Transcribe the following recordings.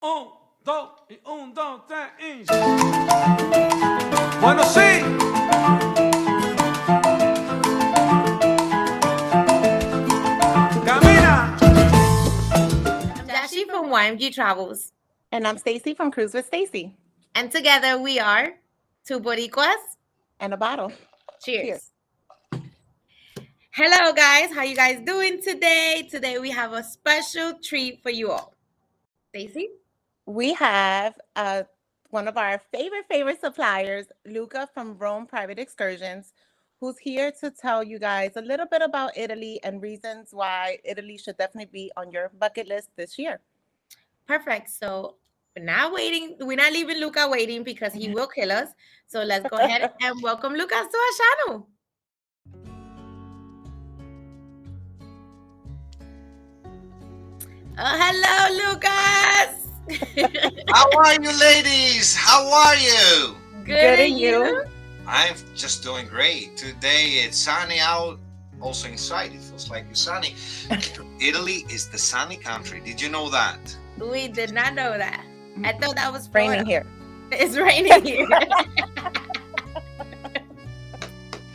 Un, dos, y un, dos, tres, y... Bueno, sí. Camina. I'm Dashi from YMG Travels. And I'm Stacy from Cruise with Stacy. And together we are two Boricuas. And a bottle. Cheers. Hello, guys. How you guys doing today? Today we have a special treat for you all. Stacy? We have one of our favorite suppliers, Luca from Rome Private Excursions, who's here to tell you guys a little bit about Italy and reasons why Italy should definitely be on your bucket list this year. Perfect. So we're not waiting. We're not leaving Luca waiting because he will kill us. So let's go ahead and welcome Lucas to our channel. Hello, Lucas. How are you, ladies? How are you? Good, and you? I'm just doing great. Today it's sunny out, also inside. It feels like it's sunny. Italy is the sunny country. Did you know that? We did not know that. I thought that was Florida. Raining here. It's raining here.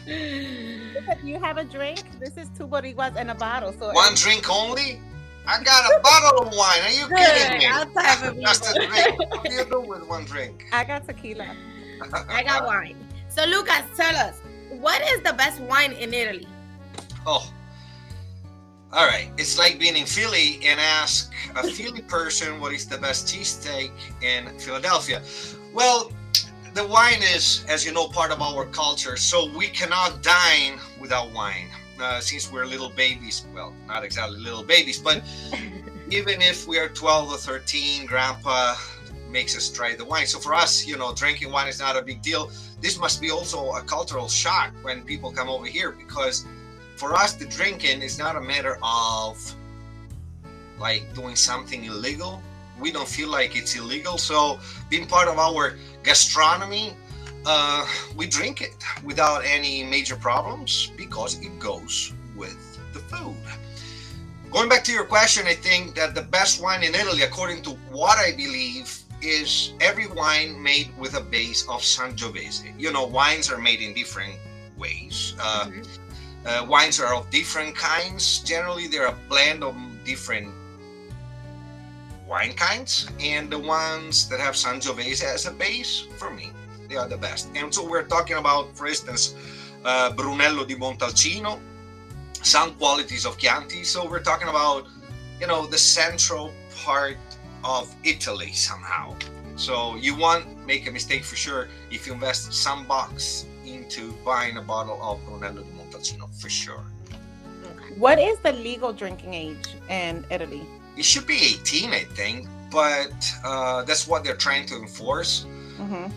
If you have a drink, this is two Boricuas and a bottle. So one drink only? I got a bottle of wine. Are you kidding me? Just a drink. What do you do with one drink? I got tequila. I got wine. So Lucas, tell us, what is the best wine in Italy? Oh, all right. It's like being in Philly and ask a Philly person what is the best cheesesteak in Philadelphia. Well, the wine is, as you know, part of our culture, so we cannot dine without wine. Since we're little babies, well, not exactly little babies, but even if we are 12 or 13, grandpa makes us try the wine. So for us, drinking wine is not a big deal. This must be also a cultural shock when people come over here, because for us, the drinking is not a matter of like doing something illegal. We don't feel like it's illegal. So being part of our gastronomy, we drink it without any major problems because it goes with the food. Going back to your question, I think that the best wine in Italy, according to what I believe, is every wine made with a base of Sangiovese. Wines are made in different ways. Wines are of different kinds. Generally, they're a blend of different wine kinds, and the ones that have Sangiovese as a base, for me, they are the best. And so we're talking about, for instance, Brunello di Montalcino, some qualities of Chianti. So we're talking about, the central part of Italy somehow. So you won't make a mistake for sure if you invest some bucks into buying a bottle of Brunello di Montalcino, for sure. What is the legal drinking age in Italy? It should be 18, I think, but that's what they're trying to enforce. Mm-hmm.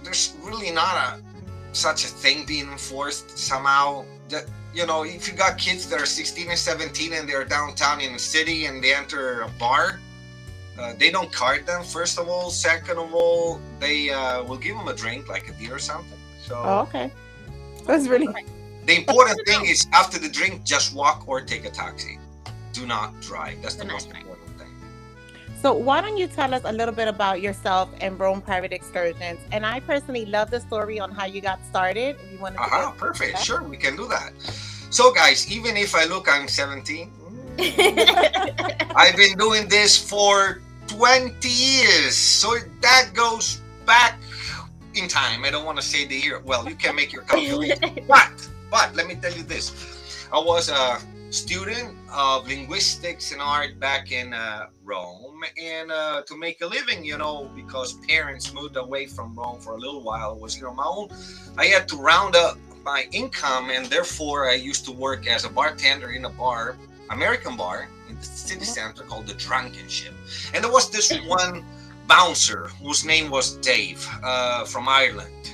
There's really not such a thing being enforced somehow. That, if you got kids that are 16 and 17 and they're downtown in the city and they enter a bar, they don't card them, first of all. Second of all, they will give them a drink, like a beer or something. So, okay. That's really... The important thing is after the drink, just walk or take a taxi. Do not drive. That's the most important thing. So why don't you tell us a little bit about yourself and Rome Private Excursions? And I personally love the story on how you got started. If you want to perfect. Sure, we can do that. So guys, even if I'm 17, I've been doing this for 20 years. So that goes back in time. I don't want to say the year. Well, you can make your calculation. But let me tell you this. I was a student of linguistics and art back in Rome, and to make a living, because parents moved away from Rome for a little while, it was my own. I had to round up my income, and therefore I used to work as a bartender in a bar, American bar in the city center called the Drunken Ship. And there was this one bouncer whose name was Dave from Ireland,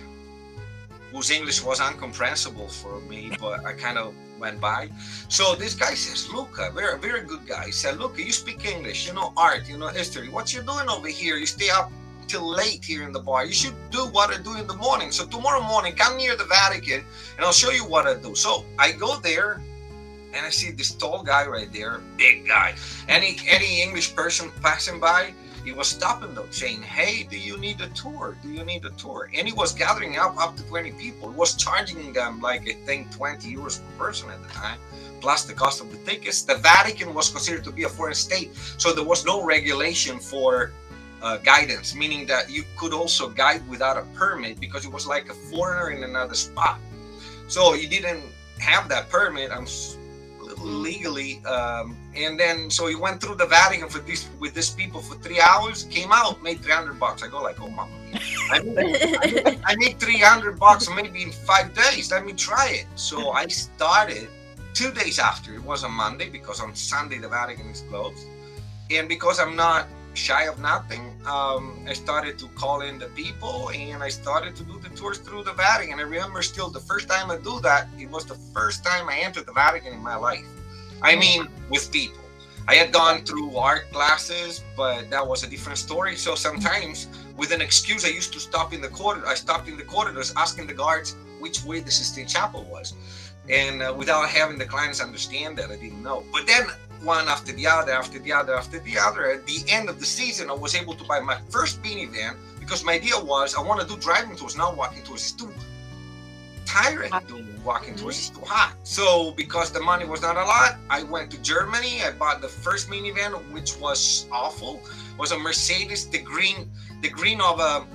whose English was incomprehensible for me, but I kind of went by. So this guy says, Luca, very, very good guy. He said, Luca, you speak English, art, history. What you doing over here? You stay up till late here in the bar. You should do what I do in the morning. So tomorrow morning, come near the Vatican and I'll show you what I do. So I go there and I see this tall guy right there, big guy. Any English person passing by, he was stopping them, saying, "Hey, do you need a tour? Do you need a tour?" And he was gathering up to 20 people. He was charging them like, I think, 20 euros per person at the time, plus the cost of the tickets. The Vatican was considered to be a foreign state, so there was no regulation for guidance, meaning that you could also guide without a permit because it was like a foreigner in another spot. So you didn't have that permit legally, and then so he went through the Vatican with these people for 3 hours, came out, made $300. I go like, oh mama, I made $300 maybe in 5 days. Let me try it. So I started 2 days after. It was a Monday because on Sunday the Vatican is closed, and because I'm not shy of nothing, I started to call in the people, and I started to do the tours through the Vatican. I remember still the first time I do that, it was the first time I entered the Vatican in my life. I mean, with people. I had gone through art classes, but that was a different story. So sometimes with an excuse, I used to stop in the corridor. I stopped in the corridors asking the guards which way the Sistine Chapel was. And without having the clients understand that, I didn't know. But then one after the other, after the other, after the other. At the end of the season, I was able to buy my first minivan because my idea was I want to do driving tours, not walking tours. It's too tiring doing walking tours. It's too hot. So because the money was not a lot, I went to Germany. I bought the first minivan, which was awful. It was a Mercedes, the green of a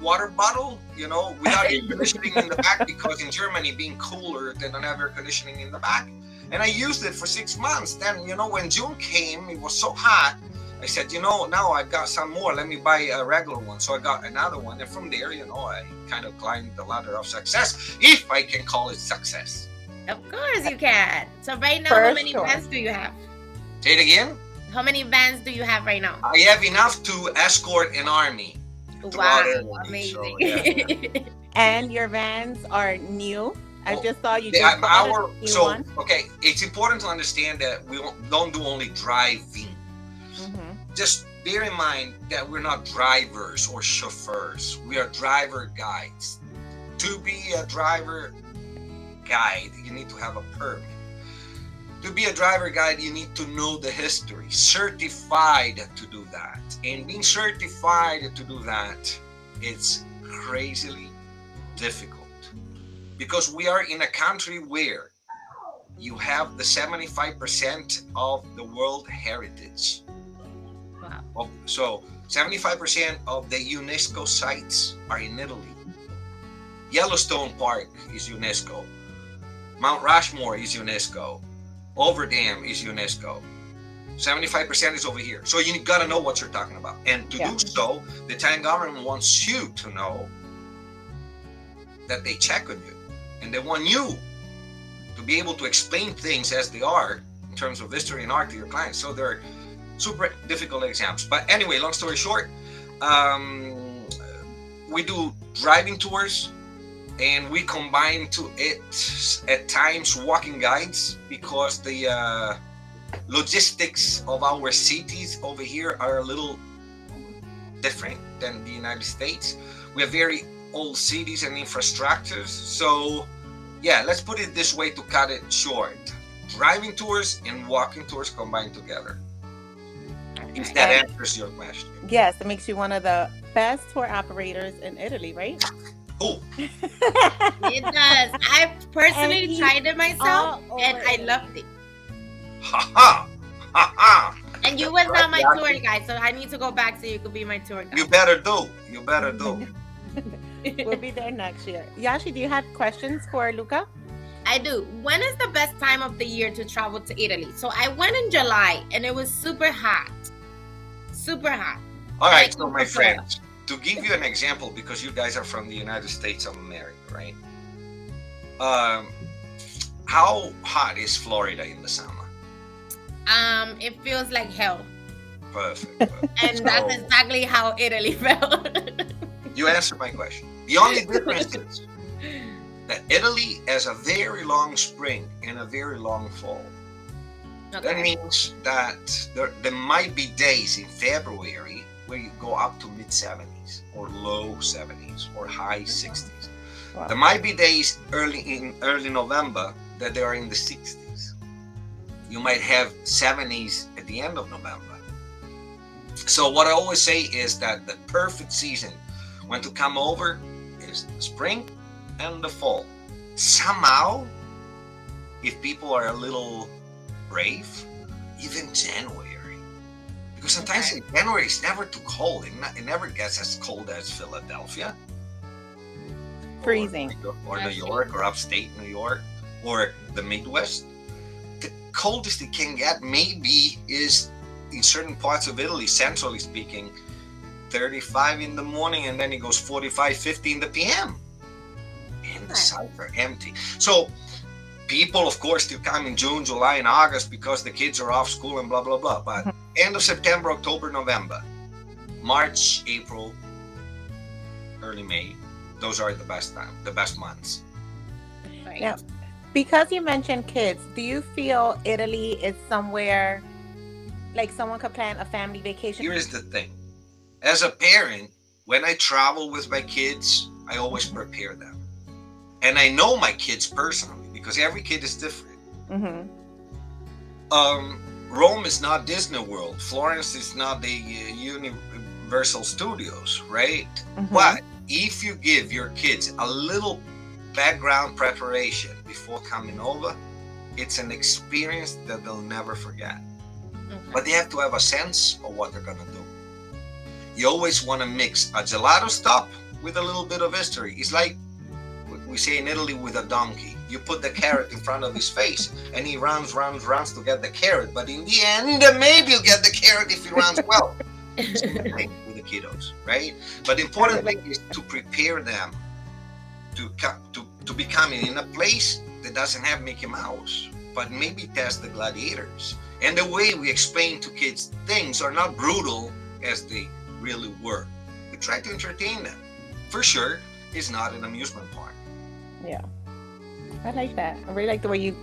water bottle, without air conditioning in the back, because in Germany being cooler, they don't have air conditioning in the back. And I used it for 6 months. Then, when June came, it was so hot. I said, now I've got some more. Let me buy a regular one. So I got another one. And from there, I kind of climbed the ladder of success, if I can call it success. Of course you can. So right now, how many vans do you have? Say it again. How many vans do you have right now? I have enough to escort an army. Wow, amazing. So, yeah. And your vans are new? I just saw you just one. Okay, it's important to understand that we don't do only driving. Mm-hmm. Just bear in mind that we're not drivers or chauffeurs. We are driver guides. To be a driver guide, you need to have a permit. To be a driver guide, you need to know the history, certified to do that. And being certified to do that, it's crazily difficult. Because we are in a country where you have the 75% of the world heritage. Wow. So 75% of the UNESCO sites are in Italy. Yellowstone Park is UNESCO. Mount Rushmore is UNESCO. Overdam is UNESCO. 75% is over here. So you got to know what you're talking about. And to do so, the Italian government wants you to know that they check on you. And they want you to be able to explain things as they are in terms of history and art to your clients. So they're super difficult exams. But anyway, long story short, we do driving tours, and we combine to it at times walking guides, because the logistics of our cities over here are a little different than the United States. We have very old cities and infrastructures. So yeah, let's put it this way to cut it short. Driving tours and walking tours combined together. If that answers your question. Yes, it makes you one of the best tour operators in Italy, right? Oh. It does. I personally tried it myself, and I loved it. Ha ha! Ha ha! And you was not my tour guide, so I need to go back so you could be my tour guide. You better do. You better do. We'll be there next year. Yashi, do you have questions for Luca? I do. When is the best time of the year to travel to Italy? So I went in July, and it was super hot. Super hot. All right, so my friends, to give you an example, because you guys are from the United States of America, right? How hot is Florida in the summer? It feels like hell. Perfect. And that's exactly how Italy felt. You answered my question. The only difference is that Italy has a very long spring and a very long fall. Okay. That means that there might be days in February where you go up to mid-70s or low 70s or high 60s. Wow. There might be days early November that they are in the 60s. You might have 70s at the end of November. So what I always say is that the perfect season when to come over is the spring and the fall. Somehow, if people are a little brave, even January. Because sometimes in January it's never too cold. It never gets as cold as Philadelphia. Freezing. Or New York, or upstate New York, or the Midwest. The coldest it can get maybe is in certain parts of Italy, centrally speaking, 35 in the morning, and then it goes 45, 50 in the PM. And the sites are empty. So people, of course, still come in June, July, and August because the kids are off school and blah, blah, blah. But end of September, October, November, March, April, early May, those are the best time, the best months. Right. Yeah. Because you mentioned kids, do you feel Italy is somewhere like someone could plan a family vacation? Here is the thing. As a parent, when I travel with my kids, I always prepare them. And I know my kids personally because every kid is different. Mm-hmm. Rome is not Disney World. Florence is not the Universal Studios, right? Mm-hmm. But if you give your kids a little background preparation before coming over, it's an experience that they'll never forget. Okay. But they have to have a sense of what they're going to do. You always want to mix a gelato stop with a little bit of history. It's like we say in Italy with a donkey. You put the carrot in front of his face and he runs to get the carrot. But in the end, maybe he'll get the carrot if he runs well. Same thing with the kiddos, right? But the important thing is to prepare them to becoming in a place that doesn't have Mickey Mouse, but maybe test the gladiators. And the way we explain to kids things are not brutal as they really were. We try to entertain them. For sure, it's not an amusement park. Yeah. I like that. I really like the way you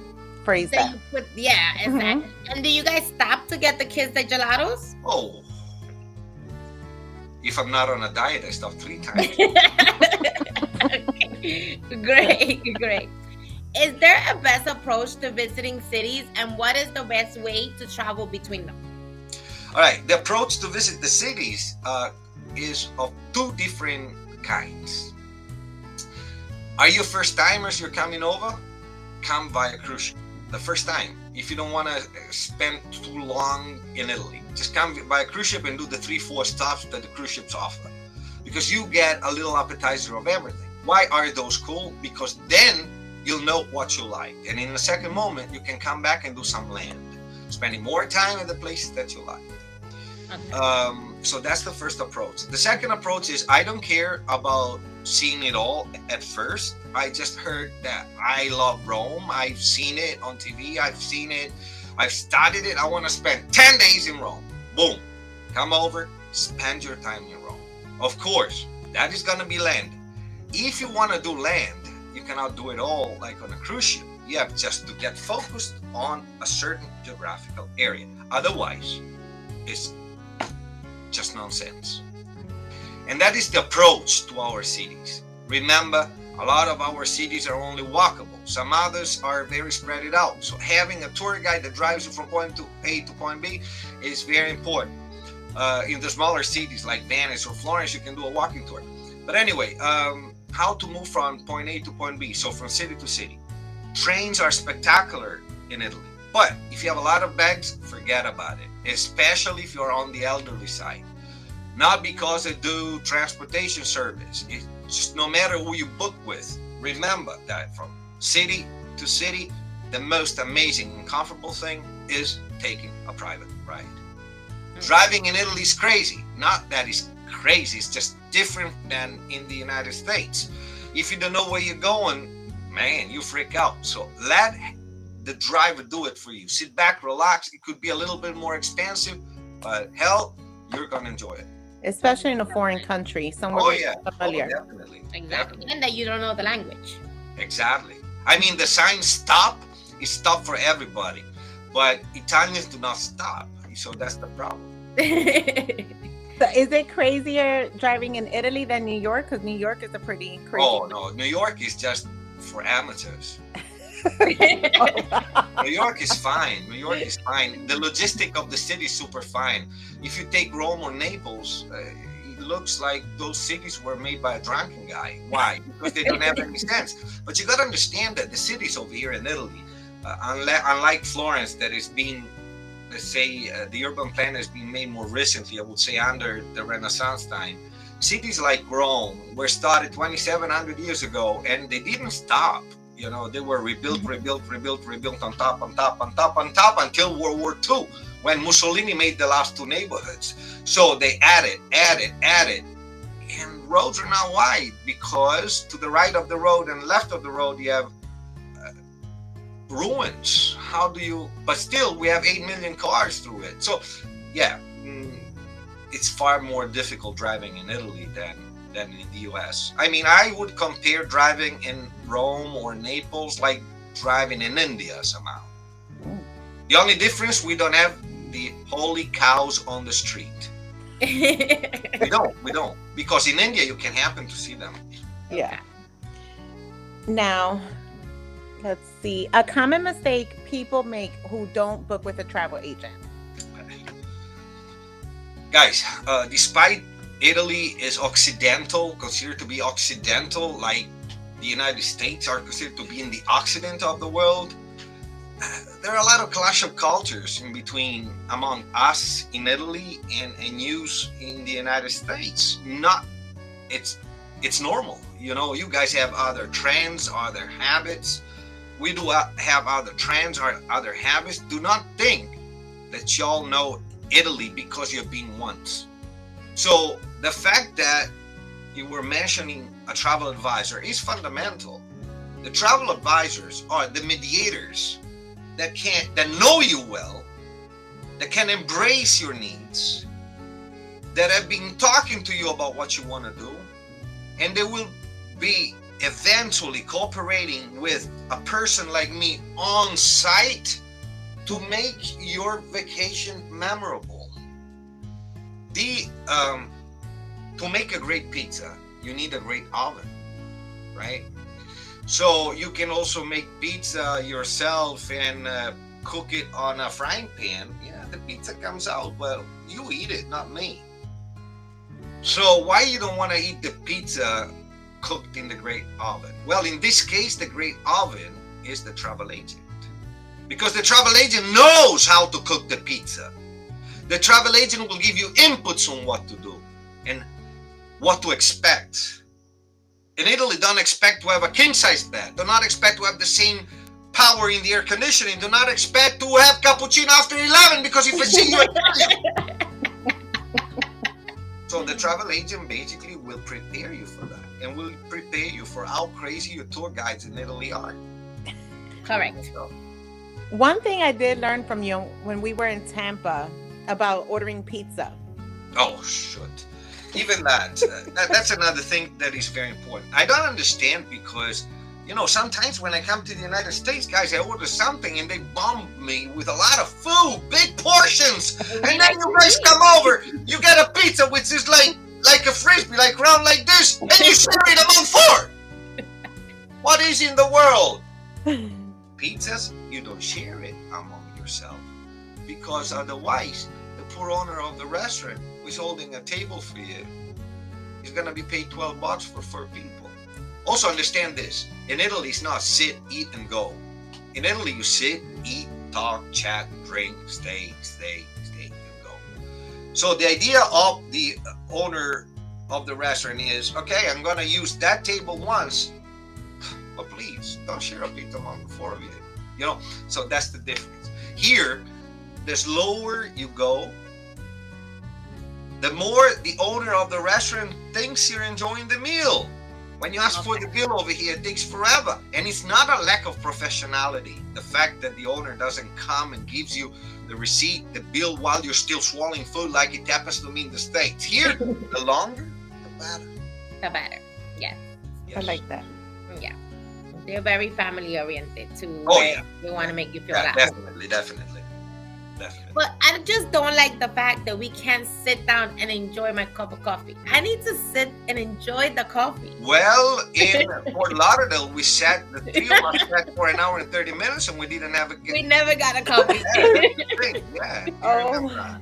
phrase So that. you put, yeah, exactly. And do you guys stop to get the kids the gelatos? Oh. If I'm not on a diet, I stop 3 times. Okay. Great. Is there a best approach to visiting cities, and what is the best way to travel between them? All right, the approach to visit the cities is of 2 different kinds. Are you first timers? You're coming over? Come via cruise ship. The first time. If you don't want to spend too long in Italy, just come by a cruise ship and do the 3-4 stops that the cruise ships offer, because you get a little appetizer of everything. Why are those cool? Because then you'll know what you like, and in a second moment you can come back and do some land, spending more time at the places that you like. Okay. So that's the first approach. The second approach is I don't care about seeing it all at first. I just heard that I love Rome. I've seen it on TV. I've seen it. I've studied it. I want to spend 10 days in Rome. Boom. Come over, spend your time in Rome. Of course, that is going to be land. If you want to do land, you cannot do it all like on a cruise ship. You have just to get focused on a certain geographical area. Otherwise, it's just nonsense. And that is the approach to our cities. Remember, a lot of our cities are only walkable. Some others are very spread it out. So having a tour guide that drives you from point A to point B is very important. In the smaller cities like Venice or Florence, you can do a walking tour. But anyway, how to move from point A to point B. So from city to city. Trains are spectacular in Italy. But if you have a lot of bags, forget about it. Especially if you're on the elderly side. Not because they do transportation service. It's just no matter who you book with. Remember that from city to city, the most amazing and comfortable thing is taking a private ride. Driving in Italy is crazy. Not that it's crazy, it's just different than in the United States. If you don't know where you're going, man, you freak out. So let the driver do it for you. Sit back, relax. It could be a little bit more expensive, but hell, you're gonna enjoy it. Especially in a foreign country, somewhere Oh where yeah, you're familiar. definitely. Exactly. And that you don't know the language. Exactly. I mean, the sign stop is stop for everybody, but Italians do not stop. So that's the problem. So is it crazier driving in Italy than New York? Because New York is a pretty crazy. Oh no, New York is just for amateurs. New York is fine. New York is fine. The logistic of the city is super fine. If you take Rome or Naples, it looks like those cities were made by a drunken guy. Why? Because they don't have any sense. But you got to understand that the cities over here in Italy, unlike Florence, that is being, let's say, the urban plan has been made more recently, I would say under the Renaissance time. Cities like Rome were started 2,700 years ago, and they didn't stop. You know, they were rebuilt on top until World War II, when Mussolini made the last two neighborhoods. So they added, and roads are now wide because to the right of the road and left of the road you have ruins. How do you? But still, we have 8 million cars through it. So, yeah, it's far more difficult driving in Italy than in the US. I mean, I would compare driving in Rome or Naples like driving in India somehow. The only difference, we don't have the holy cows on the street. We don't. Because in India, you can happen to see them. Yeah. Now, let's see. A common mistake people make who don't book with a travel agent. Guys, despite Italy is Occidental, considered to be Occidental, like the United States are considered to be in the Occident of the world, there are a lot of clash of cultures in between among us in Italy and yous in the United States. It's normal. You know, you guys have other trends, other habits. We do have other trends or other habits. Do not think that y'all know Italy because you've been once. So the fact that you were mentioning a travel advisor is fundamental. The travel advisors are the mediators that know you well, that can embrace your needs, that have been talking to you about what you want to do, and they will be eventually cooperating with a person like me on site to make your vacation memorable. To make a great pizza, you need a great oven, right? So you can also make pizza yourself and cook it on a frying pan. Yeah, the pizza comes out, well, you eat it, not me. So why you don't want to eat the pizza cooked in the great oven? Well, in this case, the great oven is the travel agent. Because the travel agent knows how to cook the pizza. The travel agent will give you inputs on what to do and what to expect. In Italy, don't expect to have a king-size bed. Do not expect to have the same power in the air conditioning. Do not expect to have cappuccino after 11 because if I see you, I tell you. So the travel agent basically will prepare you for that and will prepare you for how crazy your tour guides in Italy are. Correct. So, One thing I did learn from you when we were in Tampa about ordering pizza. oh, shoot. Even that's another thing that is very important. I don't understand because, you know, sometimes when I come to the United States, guys, I order something and they bomb me with a lot of food, big portions. And then you guys come over, you get a pizza which is like a frisbee, like round like this, and you share it among four. What is in the world? Pizzas, you don't share it among yourself because otherwise the poor owner of the restaurant who's holding a table for you is going to be paid $12 for 4 people. Also understand this, in Italy it's not sit, eat and go. In Italy you sit, eat, talk, chat, drink, stay and go. So the idea of the owner of the restaurant is, okay, I'm going to use that table once, but please don't share a pizza among the 4 of you. You know, so that's the difference. Here, the slower you go, the more the owner of the restaurant thinks you're enjoying the meal. When you ask for the bill over here, it takes forever. And it's not a lack of professionality. The fact that the owner doesn't come and gives you the receipt, the bill while you're still swallowing food like it happens to me in the States. Here, the longer, the better. The better. Yes. I like that. Yeah. They're very family oriented too. Oh, yeah. They want to make you feel Yeah, that. definitely. Definitely. But I just don't like the fact that we can't sit down and enjoy my cup of coffee. I need to sit and enjoy the coffee. Well, in Fort Lauderdale, we sat, the three of us sat for an hour and 30 minutes, and we didn't have a We never got a coffee. thing. Yeah. Oh,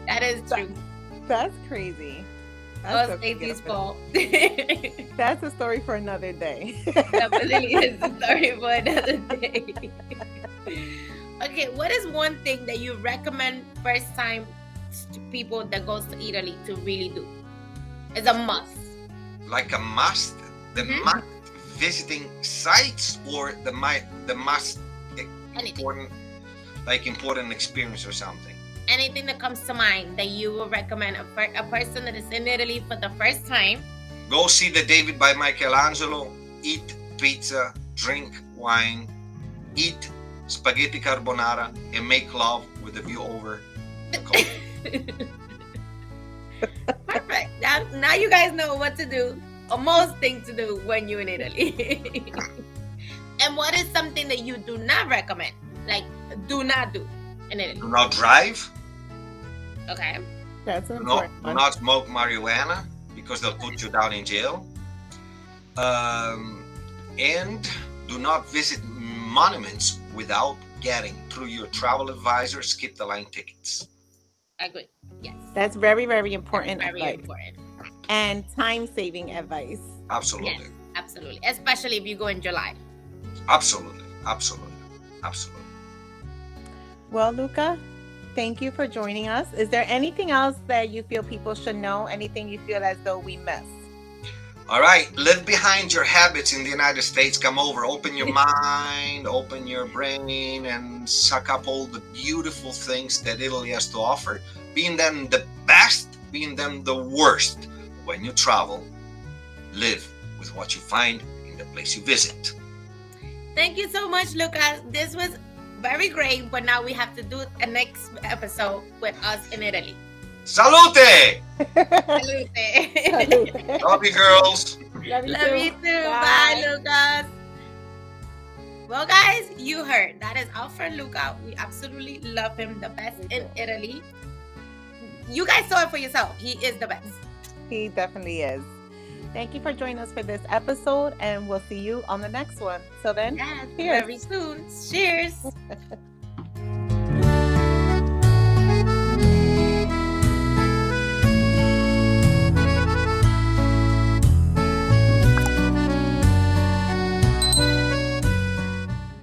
That is true. that's crazy. Oh, That's so Stacey's beautiful. fault. That's a story for another day. Definitely is a story for another day. Okay, what is one thing that you recommend first time to people that goes to Italy to really do? It's a must. Like a must, the Mhm. must visiting sites, or the must Anything. important, like important experience or something. Anything that comes to mind that you will recommend a person that is in Italy for the first time. Go see the David by Michelangelo, eat pizza, drink wine, eat spaghetti carbonara, and make love with a view over the coast. Perfect. Now you guys know what to do, or most things to do when you're in Italy. And what is something that you do not recommend? Like, do not do in Italy. Do not drive. Okay. That's an Do not, important do one. not smoke marijuana, because they'll put you down in jail. And do not visit monuments without getting, through your travel advisor, skip the line tickets. Agree. Yes. That's very, very important Very advice. important. And time-saving advice. Absolutely. Yes, absolutely. Especially if you go in July. Absolutely. Absolutely. Absolutely. Well, Luca, thank you for joining us. Is there anything else that you feel people should know? Anything you feel as though we missed? All right, leave behind your habits in the United States. Come over, open your mind, open your brain, and suck up all the beautiful things that Italy has to offer. Being them the best, being them the worst. When you travel, live with what you find in the place you visit. Thank you so much, Lucas. This was very great, but now we have to do a next episode with us in Italy. Salute! Salute. Love you, girls. Love you Love too. you too. Bye. Bye, Lucas. Well, guys, you heard. That is our friend Luca. We absolutely love him. The best We in do. Italy. You guys saw it for yourself. He is the best. He definitely is. Thank you for joining us for this episode, and we'll see you on the next one. Till then, Yes, cheers. very soon. Cheers.